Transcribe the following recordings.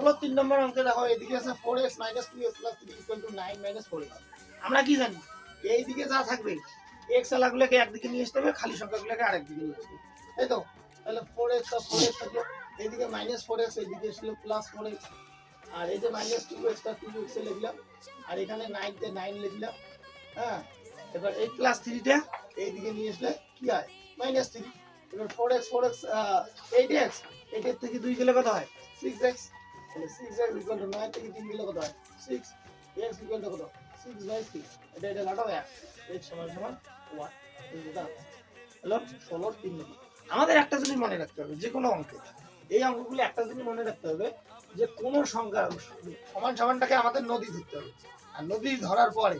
চলো 3 নম্বর অঙ্কে দেখো এদিকে আছে 4x - 2x + 3 = 9 - 4x। আমরা কি জানি এই দিকে যা থাকবে x এলাগুলোকে একদিকে নিয়ে আসতে হবে, খালি সংখ্যাগুলোকে আরেকদিকে নিয়ে আসতে হবে, তাই তো? তাহলে 4x আর 4x থাকলো, এইদিকে -4x, এইদিকে ছিল +4x, আর এই যে -2x টা 2x এ লিখলাম, আর এখানে 9 তে 9 লিখলাম। হ্যাঁ, এবার এই +3 টা এইদিকে নিয়ে আসলে কি হয় -3। এবার 4x 8x, 8 এর থেকে 2 গেলে কত হয় 6x। তাহলে 6x = 9 থেকে 3 গেলে কত হয় 6, x = কত 6/6। এটা কাটো 1, x = 1। হলো 16 3 নম্বর। আমাদের একটা জিনিস মনে রাখতে হবে যে কোনো অঙ্কে, এই অঙ্কগুলো একটা জিনিস মনে রাখতে হবে যে কোন সংখ্যা সমান সমানটাকে আমাদের নদী ধরতে হবে। আর নদী ধরার পরে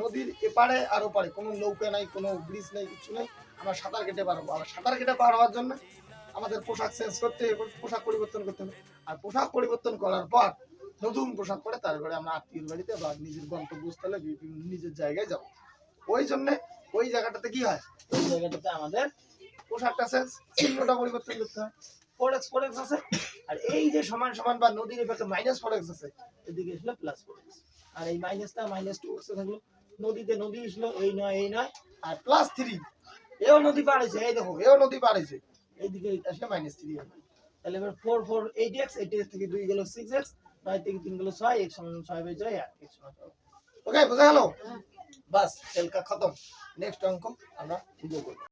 নদীর এপারে আর ওপারে কোনো নৌকা নাই, কোনো ব্রিজ নাই, কিছু নাই, আমরা সাঁতার কেটে পার হবো। আবার সাঁতার কেটে পার হওয়ার জন্য আমাদের পোশাক চেঞ্জ করতে হবে, পোশাক পরিবর্তন করতে হবে। আর পোশাক পরিবর্তন করার পর নতুন পোশাক পরে তারপরে আমরা আত্মীয় বাড়িতে বা নিজের গন্তব্যস্থলে নিজের জায়গায় যাব। ওই জন্য ওই জায়গাটাতে কি হয়, ওই জায়গাটাতে আমাদের পোশাকটা চেঞ্জ, চিহ্নটা পরিবর্তন করতে হয়। 4x আছে, আর এই যে সমান সমান বা নদীর এপাশে -4x আছে, এদিকে আসলে +4x, আর এই মাইনাসটা -2x থাকলো, নদীতে নদী আসলো এই নয়, আর +3 এও নদী পার হয়েছে, এই দেখো এও নদী পার হয়েছে, এইদিকে আসলে -3 হবে। তাহলে এবার 4 4 8x, 8x থেকে 2 গেল 6x, 9 থেকে 3 গেল 6, x = 6/6, আর x = 6। ওকে, বোঝা গেল? বাস খেলকা খতম। নেক্সট অঙ্ক আমরা শুরু করব।